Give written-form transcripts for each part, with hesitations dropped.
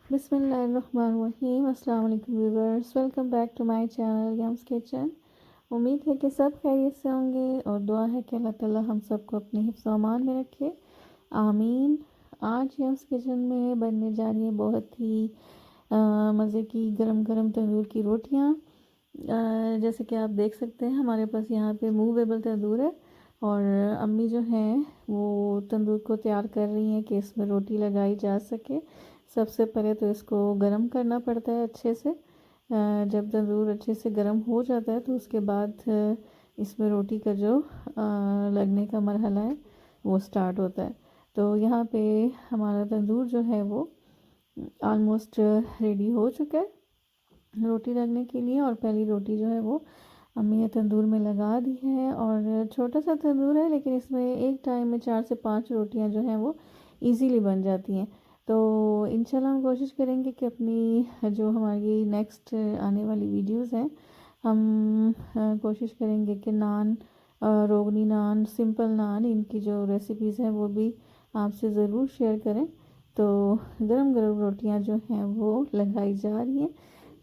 बिस्मिल्लाहिर्रहमानिर्रहीम। अस्सलाम वालेकुम viewers, welcome back to my channel Yums Kitchen. उम्मीद है कि सब खैरियत से होंगे और दुआ है कि अल्लाह ताला हम सबको अपने हिफ्ज़ व अमान में रखे, आमीन। आज यम्स किचन में बनने जा रही है बहुत ही मज़े की गरम गरम तंदूर की रोटियाँ। जैसे कि आप देख सकते हैं हमारे पास यहाँ पे मूवेबल तंदूर है और अम्मी जो हैं वो तंदूर को तैयार कर रही हैं कि इसमें रोटी लगाई जा सके। सबसे पहले तो इसको गरम करना पड़ता है अच्छे से। जब तंदूर अच्छे से गरम हो जाता है तो उसके बाद इसमें रोटी का जो लगने का मरहला है वो स्टार्ट होता है। तो यहाँ पे हमारा तंदूर जो है वो ऑलमोस्ट रेडी हो चुका है रोटी लगने के लिए। और पहली रोटी जो है वो अम्मी ने तंदूर में लगा दी है और छोटा सा तंदूर है लेकिन इसमें एक टाइम में 4 से 5 रोटियां जो हैं वो इजीली बन जाती हैं। तो इंशाल्लाह हम कोशिश करेंगे कि अपनी जो हमारी नेक्स्ट आने वाली वीडियोस हैं हम कोशिश करेंगे कि नान, रोगनी नान, सिंपल नान, इनकी जो रेसिपीज़ हैं वो भी आपसे ज़रूर शेयर करें। तो गरम गरम रोटियां जो हैं वो लगाई जा रही हैं।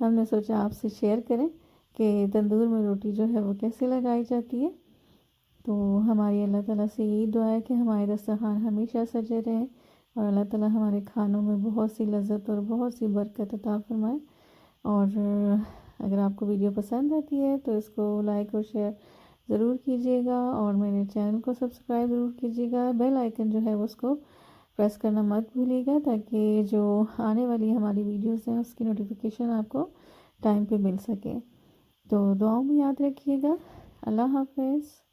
हमने सोचा आपसे शेयर करें कि तंदूर में रोटी जो है वो कैसे लगाई जाती है। तो हमारी अल्लाह ताला से यही दुआ है कि हमारे दस्तरखान हमेशा सजे रहें और अल्लाह ताला हमारे खानों में बहुत सी लज़्ज़त और बहुत सी बरकत अता फरमाए। और अगर आपको वीडियो पसंद आती है तो इसको लाइक और शेयर ज़रूर कीजिएगा और मेरे चैनल को सब्सक्राइब ज़रूर कीजिएगा। बेल आइकन जो है उसको प्रेस करना मत भूलिएगा ताकि जो आने वाली हमारी वीडियोस हैं उसकी नोटिफिकेशन आपको टाइम पे मिल सके। तो दुआओं में याद रखिएगा। अल्लाह हाफ़िज़।